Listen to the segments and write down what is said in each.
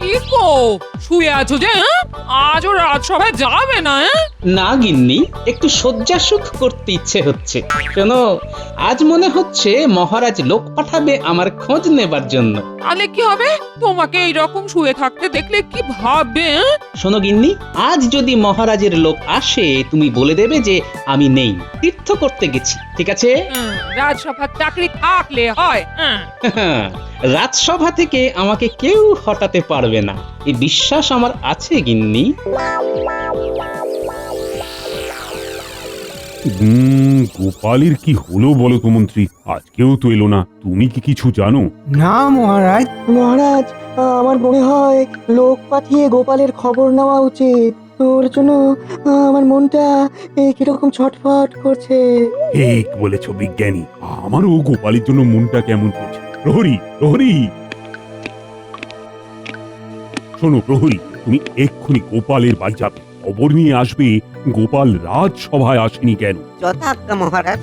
কি গো শুয়ে আছো যে? আজও রাজসভায় যাবে না? না গিন্নি, একটু শয্যা সুখ করতে ইচ্ছে হচ্ছে। শোনো, আজ মনে হচ্ছে মহারাজ লোক পাঠাবে আমার খোঁজ নেবার জন্য। তাহলে কি হবে? তোমাকে এইরকম শুয়ে থাকতে দেখলে কি ভাববে? শোনো গিন্নি, আজ যদি মহারাজের লোক আসে তুমি বলে দেবে যে আমি নেই, তীর্থ করতে গেছি, ঠিক আছে? রাজসভার চাকরি থাকলে হয়। রাজসভা থেকে আমাকে কেউ হটাতে পারবে না, এই বিশ্বাস আমার আছে গিন্নি। গোপালের কি হলো বলো তো মন্ত্রী, আজকেও তো এলো না। তুমি কি কিছু জানো? না মহারাজ। মহারাজ, আমার মনে হয় লোক পাঠিয়ে গোপালের খবর নেওয়া উচিত। ওর জন্য আমার মনটা কিরকম ছটফট করছে। ঠিক বলেছ বিজ্ঞানী, আমারও গোপালের জন্য মনটা কেমন করছে। প্রহরী, প্রহরী, শোনো প্রহরী, তুমি এক্ষুনি গোপালের বাড়ি যাবে, খবর নিয়ে আসবে গোপাল রাজসভায় আসেনি কেন। যথাজ্ঞা মহারাজ।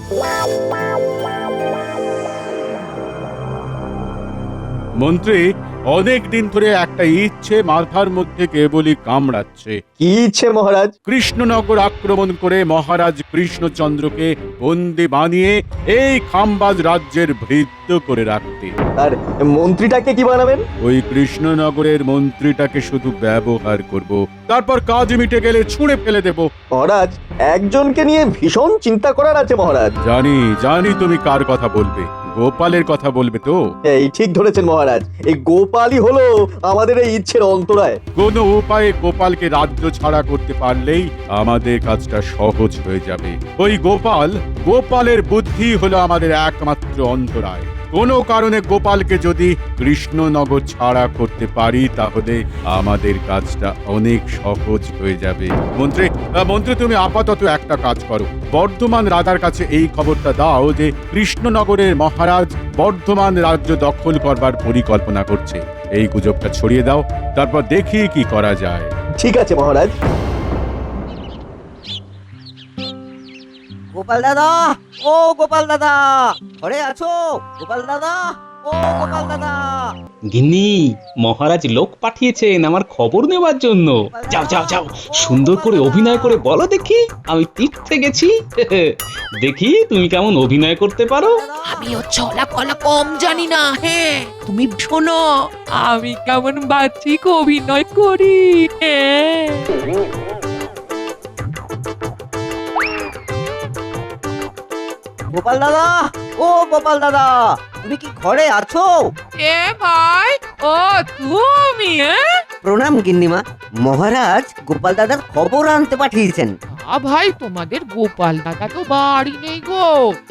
মন্ত্রী, অনেক দিন ধরে একটা ইচ্ছে মাথার মধ্যে কেবলই কামড়াচ্ছে। কি ইচ্ছে মহারাজ? কৃষ্ণনগর আক্রমণ করে মহারাজ কৃষ্ণচন্দ্রকে বন্দি বানিয়ে এই খাম্বাজ রাজ্যের ভৃত্য করে রাখতে। আর মন্ত্রীটাকে কি বানাবেন? ওই কৃষ্ণনগরের মন্ত্রীটাকে শুধু ব্যবহার করব, তারপর কাজ মিটে গেলে ছুঁড়ে ফেলে দেব। মহারাজ, একজনকে নিয়ে ভীষণ চিন্তা করার আছে মহারাজ। জানি জানি তুমি কার কথা বলবে, গোপালের কথা বলবে তো। এই ঠিক ধরেছেন মহারাজ, এই গোপালই হলো আমাদের এই ইচ্ছের অন্তরায়। কোনো উপায়ে গোপালকে রাজ্য ছাড়া করতে পারলেই আমাদের কাজটা সহজ হয়ে যাবে। ওই গোপালের বুদ্ধি হলো আমাদের একমাত্র অন্তরায়। কোনো কারণে গোপালকে যদি কৃষ্ণনগর ছাড়া করতে পারি তাহলে আমাদের কাজটা অনেক সহজ হয়ে যাবে। মন্ত্রী তুমি আপাতত একটা কাজ করো, বর্ধমান রাজার কাছে এই খবরটা দাও যে কৃষ্ণনগরের মহারাজ বর্ধমান রাজ্য দখল করবার পরিকল্পনা করছে। এই গুজবটা ছড়িয়ে দাও, তারপর দেখি কি করা যায়। ঠিক আছে মহারাজ। গোপাল দাদা, ও গোপাল দাদা, ঘরে আছো? গোপাল দাদা, ও গোপাল দাদা। গিন্নি, মহারাজ লোক পাঠিয়েছেন আমার খবর নেবার জন্য। যাও যাও যাও, সুন্দর করে অভিনয় করে বলো দেখি আমি তীর্থে গেছি। দেখি তুমি কেমন অভিনয় করতে পারো। আমিও চলা কলা কম জানি না। হ্যাঁ, তুমি শোনো আমি কেমন বাচ্চিক অভিনয় করি। গোপাল দাদা, ও গোপাল দাদা, তুমি কি ঘরে আছো? এ ভাই, ও তুমি? প্রণাম গিন্নিমা। মহারাজ গোপাল দাদার খবর আনতে পাঠিয়েছেন। ভাই, তোমাদের গোপাল দাদা তো বাড়ি নেই গো,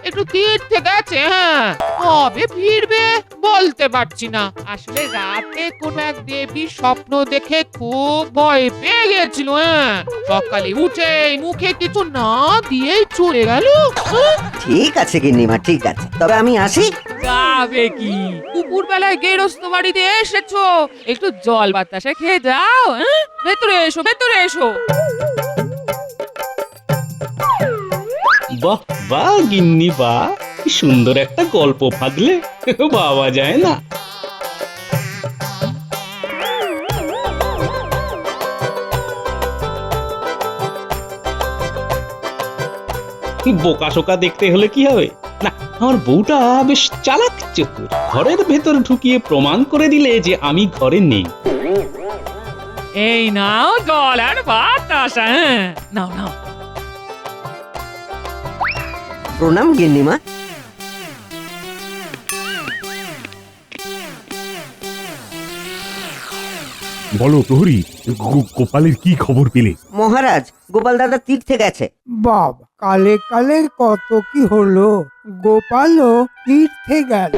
একটু তীর্থে গেছে। হ্যাঁ, কবে ফিরবে বলতে পারছি না। আসলে রাতে কোন এক দেবীর স্বপ্ন দেখে খুব ভয় পেয়ে গেছিল। হ্যাঁ, সকালে উঠে মুখে কিছু না দিয়ে চলে গেল। ঠিক আছে গিন্নিমা, ঠিক আছে, তবে আমি আসি। যাবে কি, দুপুর বেলায় গেরস্ত বাড়িতে এসেছো, একটু জল বাতাসে খেয়ে যাও। ভেতরে এসো, ভেতরে এসো। বাহ বাহ গিন্নি বাহ, কি সুন্দর একটা গল্প ফাঁদলে, বাবা যায় না। বোকা শোকা দেখতে হলে কি হবে? না, আমার বউটা বেশ চালাক চতুর, ঘরের ভেতর ঢুকিয়ে প্রমাণ করে দিলে যে আমি ঘরে নেই। এই নাও জল আর বাতাস। নাও নাও। প্রণাম গিন্নিমা। বলো প্রহরী, গোপালের কি খবর পেলে? মহারাজ গোপাল দাদা তীর্থে গেছে। বাবা, কালে কালে কত কি হলো। গোপালও তীর্থে গেল।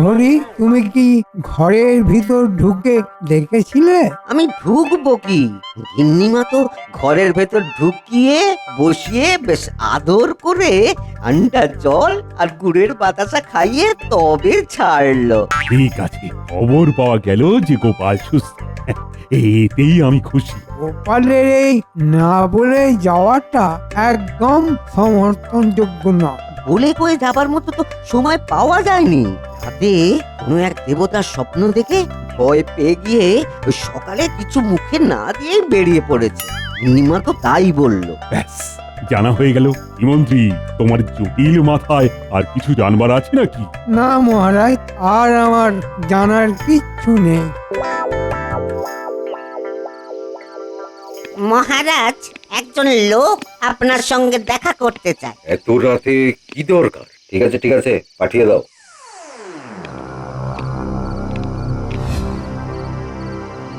হরি, তুমি কি ঘরের ভিতর ঢুকে দেখেছিলে? আমি ঢুকবো কি, গিন্নিমা তো ঘরের ভেতর ঢুকিয়ে বসিয়ে বেশ আদর করে ঠান্ডা জল আর গুড়ের বাতাসা খাইয়ে তবে ছাড়লো। ঠিক আছে, খবর পাওয়া গেল যে গোপাল সুস্থ, এতেই আমি খুশি। গোপালের এই না বলে যাওয়াটা একদম সমর্থনযোগ্য নয়। বলে কয়ে যাবার মতো তো সময় পাওয়া যায়নি। রাতে কোনো এক দেবতার স্বপ্ন দেখে ভয় পেয়ে গিয়ে ওই সকালে কিছু মুখে না দিয়েই বেরিয়ে পড়েছে। গিন্নিমা তো তাই বলল। ব্যাস জানা হয়ে গেল। কি মন্ত্রী, তোমার জটিল মাথায় আর কিছু জানবার আছে নাকি? না মহারাজ, আর আমার জানার কিচ্ছু নেই। মহারাজ, একজন লোক আপনার সঙ্গে দেখা করতে চায়। এত রাতে কি দরকার? ঠিক আছে ঠিক আছে, পাঠিয়ে দাও।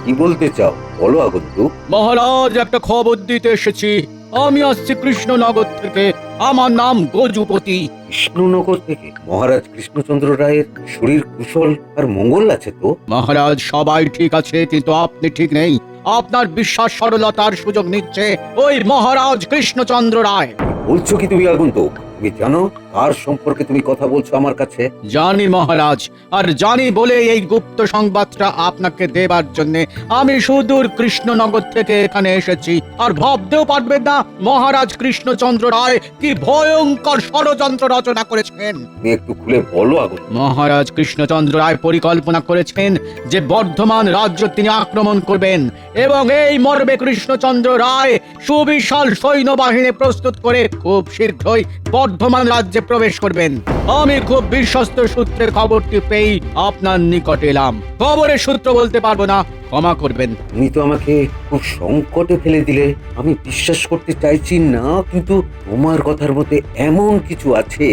কি বলতে চাও বলো আগন্তুক। মহারাজ, একটা খবর দিতে এসেছি। আমি আসছি কৃষ্ণনগর থেকে। আমার নাম গজুপতি। কৃষ্ণনগর থেকে? মহারাজ কৃষ্ণচন্দ্র রায়ের শরীর কুশল আর মঙ্গল আছে তো? মহারাজ, সবাই ঠিক আছে, কিন্তু আপনি ঠিক নেই। আপনার বিশ্বাস সরলতার সুযোগ নিচ্ছে ওই মহারাজ কৃষ্ণচন্দ্র রায়। বলছো কি তুমি আগন্তুক? তুমি জানো কার সম্পর্কে তুমি কথা বলছো আমার কাছে? জানি মহারাজ, আর জানি বলে এই গুপ্ত সংবাদটা আপনাকে দেবার জন্য আমি সুদূর কৃষ্ণনগর থেকে এখানে এসেছি। আর ভাবতেও পারবেন না মহারাজ কৃষ্ণচন্দ্র রায় কি ভয়ঙ্কর ষড়যন্ত্র রচনা করেছেন। তুমি একটু খুলে বলো আগন্তুক। মহারাজ কৃষ্ণচন্দ্র রায় পরিকল্পনা করেছেন যে বর্ধমান রাজ্য তিনি আক্রমণ করবেন, এবং এই মর্মে কৃষ্ণচন্দ্র রায় সুবিশাল সৈন্যবাহিনী প্রস্তুত করে খুব শীঘ্রই বর্ধমান রাজ্যে প্রবেশ করবেন। আমি খুব বিশ্বস্ত সূত্রের খবরটি পেয়ে আপনার নিকট এলাম। খবরের সূত্র বলতে পারবো না, ক্ষমা করবেন। তুমি তো আমাকে খুব সংকটে ফেলে দিলে। আমি বিশ্বাস করতে চাইছি না, কিন্তু তোমার কথার মধ্যে এমন কিছু আছে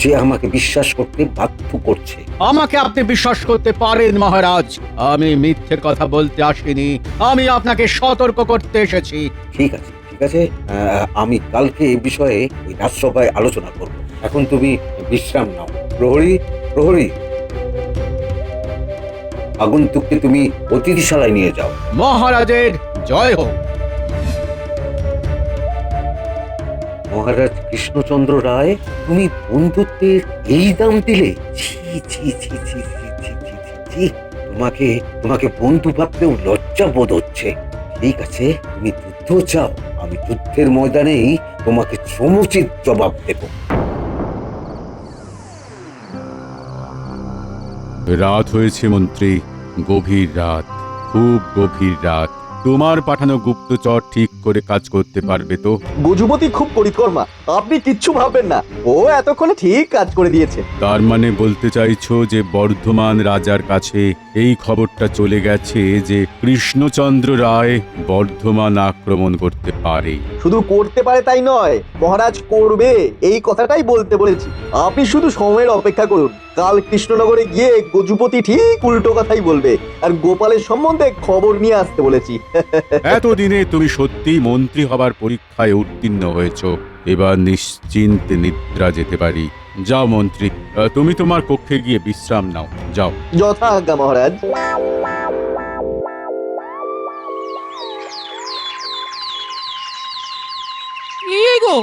যে আমাকে বিশ্বাস করতে বাধ্য করছে। আমাকে আপনি বিশ্বাস করতে পারেন মহারাজ, আমি মিথ্যের কথা বলতে আসিনি। আমি আপনাকে সতর্ক করতে এসেছি। ঠিক আছে ঠিক আছে, আমি কালকে এই বিষয়ে ওই রাজসভায় আলোচনা করব। এখন তুমি বিশ্রাম নাও। প্রহরী প্রহরী, আগন্তুককে তুমি অতিথিশালায় নিয়ে যাও। মহারাজের জয় হোক। মহারাজ কৃষ্ণচন্দ্র রায়, তুমি বন্ধুত্বের এই দাম দিলে? ছি ছি ছি ছি ছি ছি ছি ছি ছি। তোমাকে তোমাকে বন্ধু ভাবতেও লজ্জা বোধ হচ্ছে। ঠিক আছে, তুমি যুদ্ধ চাও, আমি যুদ্ধের ময়দানেই তোমাকে সমুচিত জবাব দেব। রাত হয়েছে মন্ত্রী, গভীর রাত, খুব গভীর রাত। তোমার পাঠানো গুপ্তচর ঠিক করে কাজ করতে পারবে তো? গজুপতি খুব পরিকর্মা, আপনি কিচ্ছু ভাববেন না, ও এতক্ষণে ঠিক কাজ করে দিয়েছে। তার মানে বলতে চাইছো যে বর্ধমান রাজার কাছে এই খবরটা চলে গেছে যে কৃষ্ণচন্দ্র রায় বর্ধমান আক্রমণ করতে পারে? শুধু করতে পারে তাই নয়, মহারাজ করবে, এই কথাটাই বলতে বলেছি। আপনি শুধু সময়ের অপেক্ষা করুন। কাল কৃষ্ণনগরে গিয়ে গজুপতি ঠিক উল্টো কথাই বলবে, আর গোপালের সম্বন্ধে খবর নিয়ে আসতে বলেছি। এতদিনে তুমি সত্যি মন্ত্রী হবার পরীক্ষায় উত্তীর্ণ হয়েছ। এবার নিশ্চিন্তে নিদ্রা যেতে পারি। যাও মন্ত্রী, তুমি তোমার কক্ষে গিয়ে বিশ্রাম নাও, যাও। যথা আজ্ঞা মহারাজ। কি গো,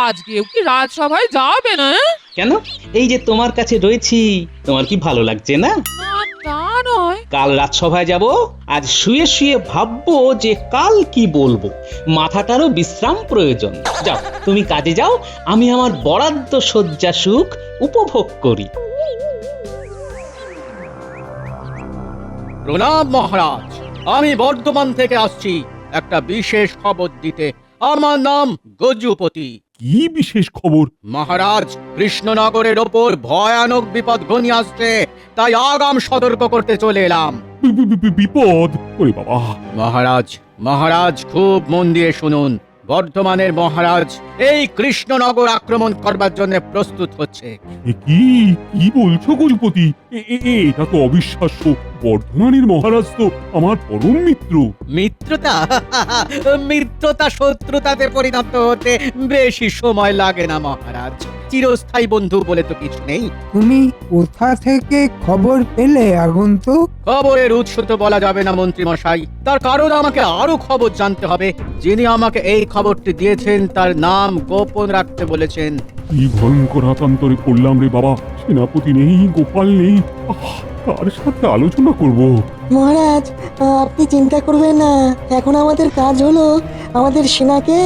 আজকেও কি রাজসভায় যাবে না? কেন? এই যে তোমার কাছে রয়েছি, তোমার কি ভালো লাগছে না? না, তা নয়। কাল রাজসভায় যাব, আজ শুয়ে শুয়ে ভাববো যে কাল কি বলবো। মাথাটারও বিশ্রাম প্রয়োজন। যাও তুমি কাজে যাও, আমি আমার বরাদ্দ শয্যা সুখ উপভোগ করি। প্রণাম মহারাজ, আমি বর্ধমান থেকে আসছি একটা বিশেষ খবর দিতে। আমার নাম গজুপতি। কি বিশেষ খবর? মহারাজ, কৃষ্ণনগরের ওপর ভয়ানক বিপদ ঘনিয়ে আসছে, তাই আগাম সতর্ক করতে চলে এলাম। বিপদ? ওরে বাবা! মহারাজ, মহারাজ খুব মন দিয়ে শুনুন। বর্ধমানের মহারাজ এই কৃষ্ণনগর আক্রমণ করবার জন্য প্রস্তুত হচ্ছে। এ কি কি বলছো গজপতি? এটা তো অবিশ্বাস্য। বর্ধমানের মহারাজ তো আমার পরম মিত্র। মিত্রতা? মিত্রতা শত্রুতাতে পরিণত হতে বেশি সময় লাগে না মহারাজ। চিরস্থায়ী বন্ধু বলে তো কিছু নেই। তুমি কোথা থেকে খবর পেলে আগন্তুক? খবরের উৎস তো বলা যাবে না মন্ত্রী মশাই, তার কারণ আমাকে আরো খবর জানতে হবে। যিনি আমাকে এই খবরটি দিয়েছেন তার নাম গোপন রাখতে বলেছেন। কি ভয়ঙ্কর আতান্তরে পড়লাম রে বাবা! সেনাপতি নেই, গোপাল নেই, কার সাথে আলোচনা করব? মহারাজ, আপনি চিন্তা করবেন না। এখন আমাদের কাজ হলো আমাদের সেনাকে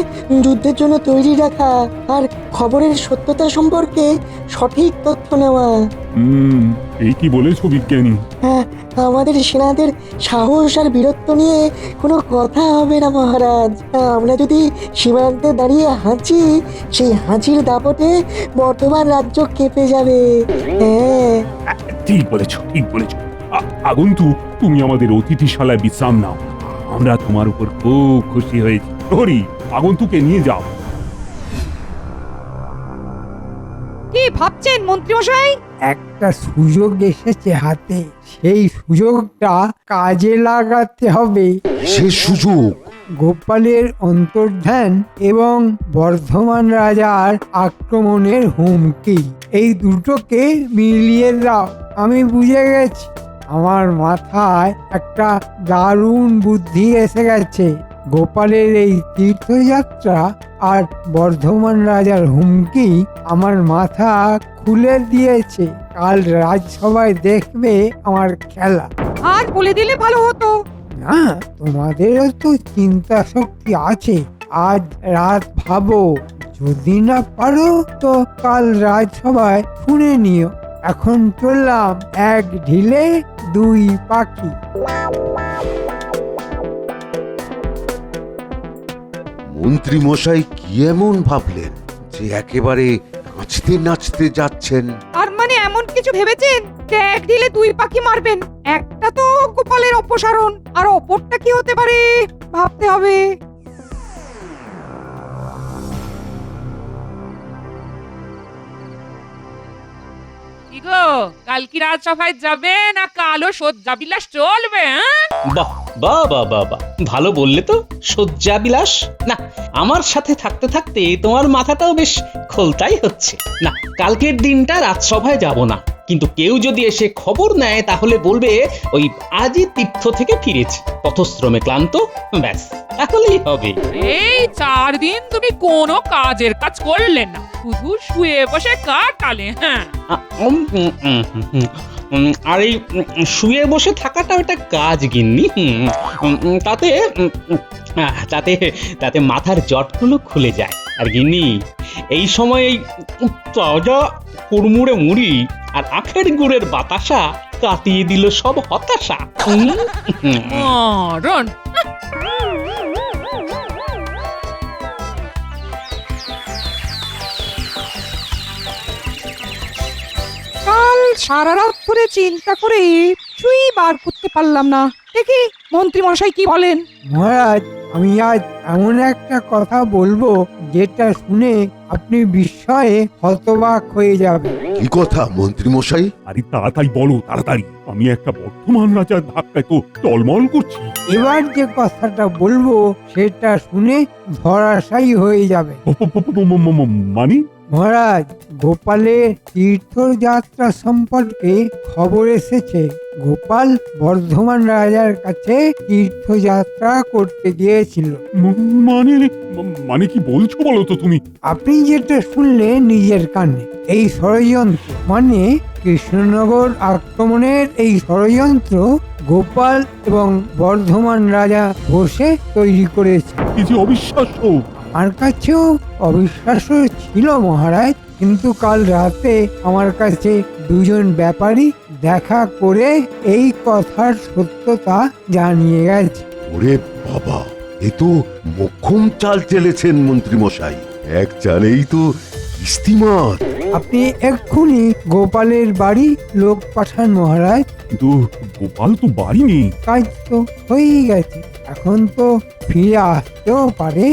যুদ্ধের জন্য তৈরি রাখা আর খবরের সত্যতা সম্পর্কে সঠিক তথ্য নেওয়া। এই কি বলেছো বিজ্ঞানী? হ্যাঁ, আমাদের সেনাদের সাহস আর বীরত্ব নিয়ে কোনো কথা হবে না মহারাজ। আমরা যদি সীমান্তে দাঁড়িয়ে হাঁচি, সেই হাঁচির দাপটে বর্তমান রাজ্য কেঁপে যাবে। হ্যাঁ, ঠিক বলেছো, ঠিক বলেছো। আগন্তুক, তুমি আমাদের অতিথিশালায় বিশ্রাম নাও। আমরা তোমার উপর খুব খুশি হয়েছি। প্রহরী, আগন্তুকে নিয়ে যাও। কি ভাবছেন মন্ত্রী মশাই? একটা সুযোগ এসেছে হাতে, সেই সুযোগটা কাজে লাগাতে হবে। সে সুযোগ? গোপালের অন্তর্ধান এবং বর্ধমান রাজার আক্রমণের হুমকি, এই দুটোকে মিলিয়ে দাও। আমি বুঝে গেছি, আমার মাথায় একটা দারুণ বুদ্ধি এসে গেছে। গোপালের এই তীর্থযাত্রা আর বর্ধমান রাজার হুমকি আমার মাথা খুলে দিয়েছে। কাল রাজসভায় দেখবে আমার খেলা। আর বলে দিলে ভালো হতো। না, তোমাদেরও তো চিন্তা শক্তি আছে। আজ রাত ভাবো, যদি না পারো তো কাল রাজসভায় শুনে নিও। এখন চললাম এক ঢিলে দুই পাখি। মন্ত্রী মশাই কি এমন ভাবলেন যে একেবারে নাচতে নাচতে যাচ্ছেন? আর মানে এমন কিছু ভেবেছেন যে এক ঢিলে দুই পাখি মারবেন? একটা তো গোপালের অপসারণ, আর অপরটা কি হতে পারে ভাবতে হবে। কি গো, কাল কি রাজসভায় যাবে না কালো সজ্জাবিলাস চলবে? বাহ বাহ বাহ বাহ বাহ, ভালো বললে তো। শয্যাবিলাস না, আমার সাথে থাকতে থাকতে তোমার মাথাটাও বেশ খোলতাই হচ্ছে। না, কালকের দিনটা রাজসভায় যাব না, কিন্তু কেউ যদি এসে খবর নেয় তাহলে বলবে ওই আজই তীর্থ থেকে ফিরেছে, পথশ্রমে ক্লান্ত, ব্যাস তাহলেই হবে। এই 4 দিন তুমি কোনো কাজের কাজ করলে না, শুধু শুয়ে বসে কাটালে। হ্যাঁ, আর এই শুয়ে বসে থাকাটা একটা কাজ গিন্নি। তাতে তাতে তাতে মাথার জটগুলো খুলে যায়। আর গিন্নি, এই সময় এই তাজা কুড়মুড়ে মুড়ি আর আখের গুড়ের বাতাসা কাটিয়ে দিল সব হতাশা। মরণ। কাল সারা রাত ধরে চিন্তা করে কিছুই বার করতে পারলাম না। দেখি মন্ত্রী মশাই কি বলেন। মহারাজ, আমি আজ এমন একটা কথা বলবো যেটা শুনে আপনি বিস্ময়ে হতবাক হয়ে যাবেন। কি কথা মন্ত্রী মশাই? আরে তাড়াতাড়ি বলো, তাড়াতাড়ি। আমি একটা বর্ধমান রাজার ধাক্কায় তো টলমল করছি। এবার যে কথাটা বলবো সেটা শুনে ধরাশায়ী হয়ে যাবে। মানে? মহারাজ, গোপালের তীর্থযাত্রা সম্পর্কে খবর এসেছে। গোপাল বর্ধমান রাজার কাছে তীর্থযাত্রা করতে গিয়েছিল। মানে মানে কি বলছো বলো তো তুমি? আপনি যেটা শুনলেন নিজের কানে, এই ষড়যন্ত্র মানে কৃষ্ণনগর আক্রমণের এই ষড়যন্ত্র গোপাল এবং বর্ধমান রাজা বসে তৈরি করেছে। কি যে অবিশ্বাস্য! আমার কাছেও অবিশ্বাস্য ছিল মহারাজ, কিন্তু কাল রাতে আমার কাছে দুজন ব্যাপারী দেখা করে এই কথার সত্যতা জানিয়ে গেছে। ওরে বাবা, এ তো মোক্ষম চাল চেলেছেন মন্ত্রী মশাই। এক চালেই তো কিস্তিমাত। আপনি এক্ষুনি গোপালের বাড়ি লোক পাঠান মহারাজ। কিন্তু গোপাল তো বাড়ি নেই। কাজ তো হয়েই গেছে, এখন তো ফিরে আসতেও পারে।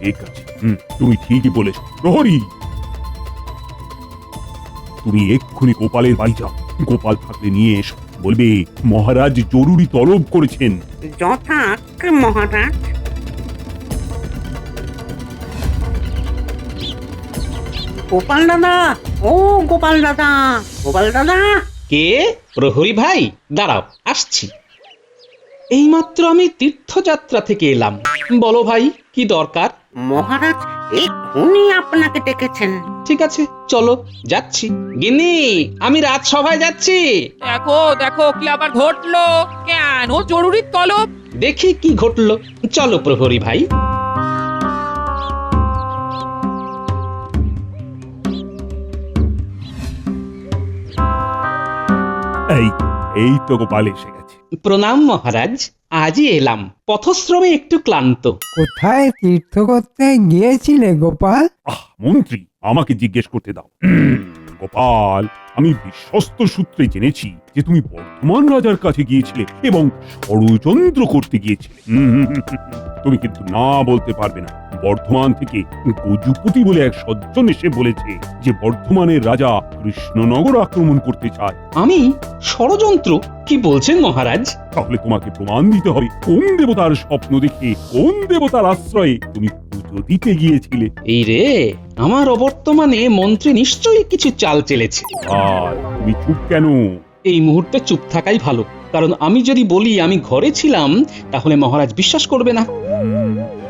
ঠিক আছে, তুমি ঠিকই বলেছ। প্রহরী, তুমি এক্ষুনি গোপালের বাড়ি যাও। গোপাল থাকলে নিয়ে এসো। বলবে মহারাজ জরুরি তলব করেছেন। যথাজ্ঞা মহারাজ। গোপাল দাদা, ও গোপাল দাদা, গোপাল দাদা। কে? প্রহরী ভাই, দাঁড়াও, আসছি। এইমাত্র আমি তীর্থযাত্রা থেকে এলাম। বলো ভাই, কি দরকার? মহারাজ এক্ষুনি আপনাকে ডেকেছেন। ঠিক আছে, চলো, যাচ্ছি। গিন্নি, আমি রাজসভায় যাচ্ছি। দেখো দেখো কি আবার ঘটলো? কেন জরুরি তলব? দেখি কি ঘটলো। চলো প্রহরী ভাই। এই এই তো গোপাল এসে গেছে। প্রণাম মহারাজ, আজই এলাম, পথশ্রমে একটু ক্লান্ত। কোথায় তীর্থ করতে গিয়েছিলে গোপাল? মন্ত্রী, আমাকে জিজ্ঞেস করতে দাও। গোপাল, আমি বিশ্বস্ত সূত্রে জেনেছি যে তুমি বর্ধমান রাজার কাছে গিয়েছিলে এবং ষড়যন্ত্র করতে গিয়েছিলে। তুমি কিন্তু না বলতে পারবে না। বর্ধমান থেকে গজুপতি বলে এক সজ্জন এসে বলেছে যে বর্ধমানের রাজা কৃষ্ণনগর আক্রমণ করতে চায়। আমি ষড়যন্ত্র? কি বলছেন মহারাজ? তাহলে তোমাকে প্রমাণ দিতে হবে কোন দেবতার স্বপ্ন দেখে কোন দেবতার আশ্রয়ে তুমি পুজো দিতে গিয়েছিলে। এই রে, আমার অবর্তমানে মন্ত্রী নিশ্চয়ই কিছু চাল চেলেছে। আর তুমি চুপ কেন? এই মুহূর্তে চুপ থাকাই ভালো, কারণ আমি যদি বলি আমি ঘরে ছিলাম তাহলে মহারাজ বিশ্বাস করবে না।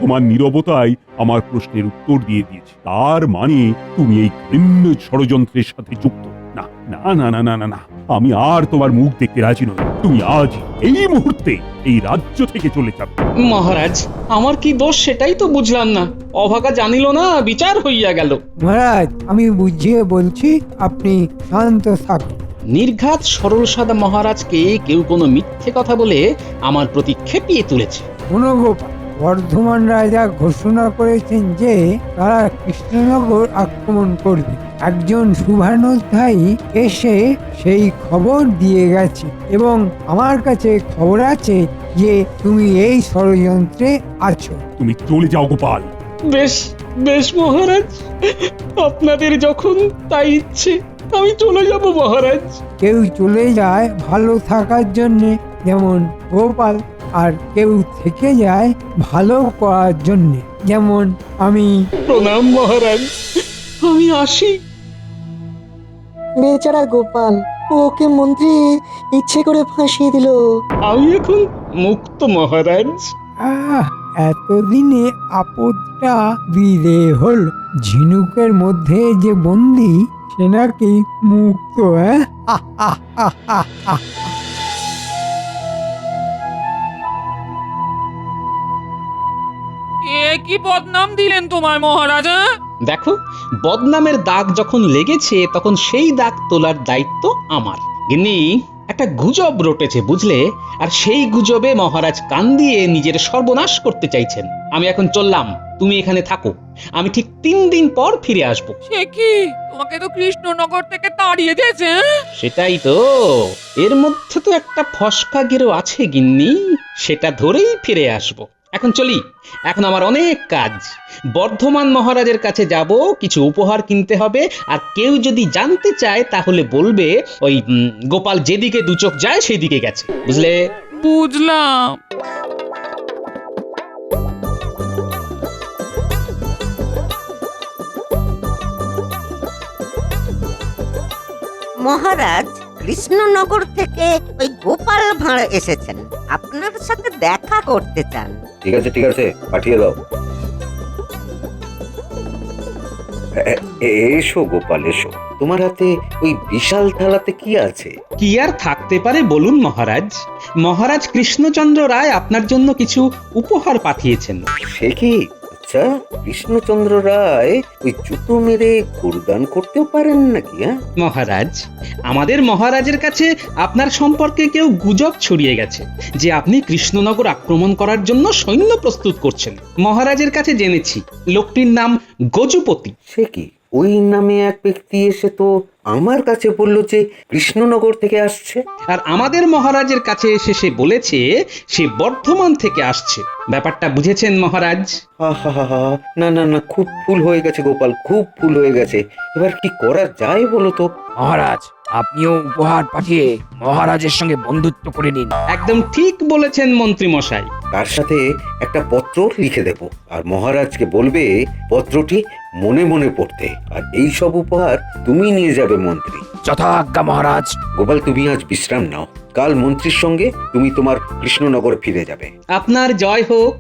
তোমার নীরবতাই আমার প্রশ্নের উত্তর দিয়ে দিয়েছে। তার মানে তুমি এই ঘৃণ্য ষড়যন্ত্রের সাথে যুক্ত। না না না না না না না, আমি আর তোমার মুখ দেখতে রাজি নই। তুমি আজ এই মুহূর্তে এই রাজ্য থেকে চলে যাবে। মহারাজ, আমার কি দোষ সেটাই তো বুঝলাম না। অভাগা জানিল না, বিচার হইয়া গেল। মহারাজ, আমি বুঝিয়ে বলছি, আপনি শান্ত থাকুন। নির্ঘাত সরল সাদা মহারাজকে কেউ কোনো মিথ্যে কথা বলে আমার প্রতি খেপিয়ে তুলেছে। শোনো গোপাল, বর্ধমান রাজা ঘোষণা করেছেন যে তারা কৃষ্ণনগর আক্রমণ করবে। একজন শুভানুধ্যায়ী এসে সেই খবর দিয়ে গেছে এবং আমার কাছে খবর আছে যে তুমি এই ষড়যন্ত্রে আছো। তুমি চলে যাও গোপাল। বেশ বেশ মহারাজ, আপনাদের যখন তাই ইচ্ছে আমি চলে যাব মহারাজ। কেউ চলে যায় ভালো থাকার জন্যে, যেমন গোপাল, আর কেউ থেকে যায় ভালো করার জন্যে, যেমন আমি। প্রণাম মহারাজ, আমি আসি। বেচারা গোপাল, ওকে মন্ত্রী ইচ্ছে করে ফাঁসিয়ে দিল। আমি এখন মুক্ত মহারাজ। এতদিনে আপদটা বিদে হল। ঝিনুকের মধ্যে যে বন্দি সে নাকি মুক্ত। এ কি বদনাম দিলেন তোমার মহারাজ? দেখো, বদনামের দাগ যখন লেগেছে তখন সেই দাগ তোলার দায়িত্ব আমার। গিন্নি, একটা গুজব রটেছে বুঝলে, আর সেই গুজবে মহারাজ কান দিয়ে নিজের সর্বনাশ করতে চাইছেন। আমি এখন চললাম, তুমি এখানে থাকো, আমি ঠিক 3 দিন পর ফিরে আসবো। সে কি, তোমাকে তো কৃষ্ণনগর থেকে তাড়িয়ে দিয়েছে? সেটাই তো, এর মধ্যে তো একটা ফসকা গেরো আছে গিন্নি, সেটা ধরেই ফিরে আসবো। এখন চলি, এখন আমার অনেক কাজ। বর্ধমান মহারাজের কাছে যাব, কিছু উপহার কিনতে হবে, আর কেউ যদি জানতে চায় তাহলে বলবে ওই গোপাল যেদিকে দু চোখ যায় সেদিকে গেছে, বুঝলে? বুঝলাম। মহারাজ, কৃষ্ণনগর থেকে ওই গোপাল ভাঁড় এসেছেন, আপনার সাথে দেখা করতে চান। ঠিক আছে ঠিক আছে, পাঠিয়ে দাও। এসো গোপাল এসো, তোমার হাতে ওই বিশাল থালাতে কি আছে? কি আর থাকতে পারে বলুন মহারাজ? মহারাজ কৃষ্ণচন্দ্র রায় আপনার জন্য কিছু উপহার পাঠিয়েছেন। সে কি? আচ্ছা, কৃষ্ণচন্দ্র রায় ওই জুতো মেরে কুরদান করতেও পারেন নাকি? হ্যাঁ মহারাজ, আমাদের মহারাজের কাছে আপনার সম্পর্কে কেউ গুজব ছড়িয়ে গেছে যে আপনি কৃষ্ণনগর আক্রমণ করার জন্য সৈন্য প্রস্তুত করছেন। মহারাজের কাছে জেনেছি লোকটির নাম গজুপতি। সে কি? ওই নামে এক ব্যক্তি এসে তো আমার কাছে বলল যে কৃষ্ণনগর থেকে আসছে। আর আমাদের মহারাজের কাছে এসে সে বলেছে সে বর্ধমান থেকে আসছে। ব্যাপারটা বুঝেছেন মহারাজ? আহা, না না না, খুব ভুল হয়ে গেছে গোপাল, খুব ভুল হয়ে গেছে। এবার কি করা যায় বলো তো? মহারাজ, আপনিও উপহার পাঠিয়ে মহারাজের সঙ্গে বন্ধুত্ব করে নিন। একদম ঠিক বলেছেন মন্ত্রী মশাই। তার সাথে একটা পত্র লিখে দেব, আর মহারাজকে বলবে পত্রটি মনে মনে পড়তে, আর এই সব উপহার তুমি নিয়ে যাবে মন্ত্রী। যথাজ্ঞা মহারাজ। গোপাল, তুমি আজ বিশ্রাম নাও, কাল মন্ত্রীর সঙ্গে তুমি তোমার কৃষ্ণনগর ফিরে যাবে। আপনার জয় হোক।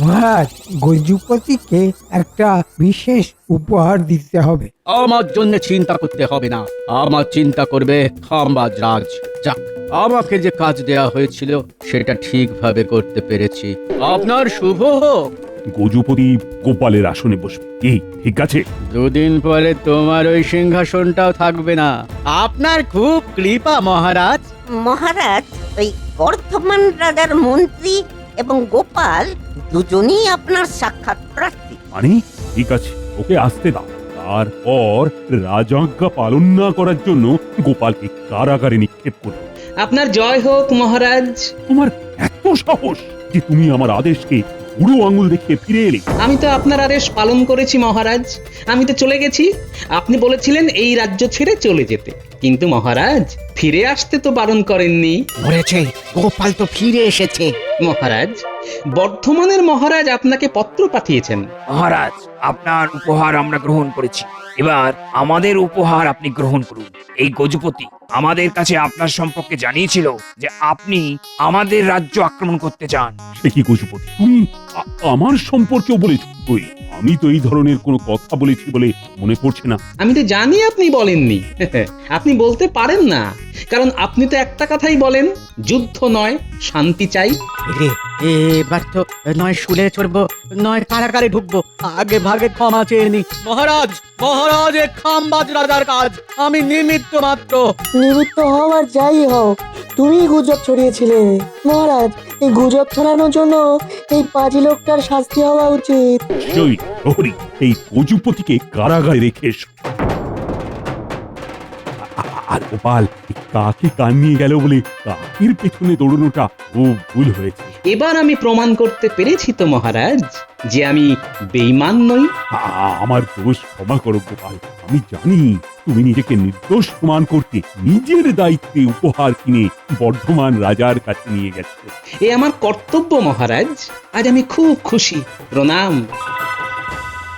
মহারাজ, গজুপতিকে একটা বিশেষ উপহার দিতে হবে। আমার জন্য চিন্তা করতে হবে না, আমার চিন্তা করবে খাম্বাজ রাজ। যাক, আমাকে যে কাজ দেয়া হয়েছিল সেটা ঠিকভাবে করতে পেরেছি। আপনার শুভ হোক। গজপতি গোপালের আসনে বসবে। কি ঠিক আছে? দুদিন পরে তোমার ওই সিংহাসনটাও থাকবে না। আপনার খুব কৃপা মহারাজ। মহারাজ, ওই বর্ধমান রাজার মন্ত্রী এবং গোপাল দুজনেই আপনার সাক্ষাৎ প্রার্থী। মানে ঠিক আছে, ওকে আসতে দাও। তারপর রাজাজ্ঞা পালন না করার জন্য গোপালকে কারাগারে নিক্ষেপ করবে। আপনার জয় হোক মহারাজ। তোমার এত সাহস যে তুমি আমার আদেশকে বুড়ো আঙুল দেখিয়ে ফিরে এলে। আমি তো আপনার আদেশ পালন করেছি মহারাজ। আমি তো চলে গেছি। আপনি বলেছিলেন এই রাজ্য ছেড়ে চলে যেতে, কিন্তু মহারাজ ফিরে আসতে তো বারণ করেননি। মরেছে, গোপাল তো ফিরে এসেছে। মহারাজ, বর্ধমানের মহারাজ আপনাকে পত্র পাঠিয়েছেন। মহারাজ, আপনার উপহার আমরা গ্রহণ করেছি। এবার আমাদের উপহার আপনি গ্রহণ করুন। এই গজপতি আমাদের কাছে আপনার সম্পর্কে জানিয়েছিল যে আপনি আমাদের রাজ্য আক্রমণ করতে চান। সে কি গজপতি, তুমি আমার সম্পর্কেও বলেছ? ওই আমি তো এই ধরনের কোনো কথা বলেছি বলে মনে পড়ছে না। আমি তো জানি আপনি বলেননি। আপনি বলতে পারেন না, কারণ আপনি তো একটা কথাই বলেন, যুদ্ধ নয় শান্তি চাই। এবার তো নয় শুলে চড়বো, নয় কারাগারে ঢুকবো। আগে ভাগে ক্ষমা চেয়ে নি। মহারাজ, মহারাজ, এ খামবাজ রাজার কাজ, আমি নিমিত্ত মাত্র। নিমিত্ত হও আর যাই হও, তুমি গুজব ছড়িয়েছিলে। মহারাজ, এই গুজব ছড়ানোর জন্য এই পাজি লোকটার শাস্তি হওয়া উচিত। জয় প্রহরী, এই গজপতিকে কারাগারে রেখে এসো। আর গোপাল কাকে কান নিয়ে গেল বলে কাকের পেছনে দৌড়ানোটা খুব ভুল হয়েছে। এবার আমি প্রমাণ করতে পেরেছি তো মহারাজ যে আমি বেঈমান নই। আমার দোষ ক্ষমা করো গোপাল। আমি জানি তুমি নিজেকে নির্দোষ প্রমাণ করতে নিজের দায়িত্বে উপহার কিনে বর্ধমান রাজার কাছে নিয়ে গেছো। এ আমার কর্তব্য মহারাজ। আজ আমি খুব খুশি। প্রণাম।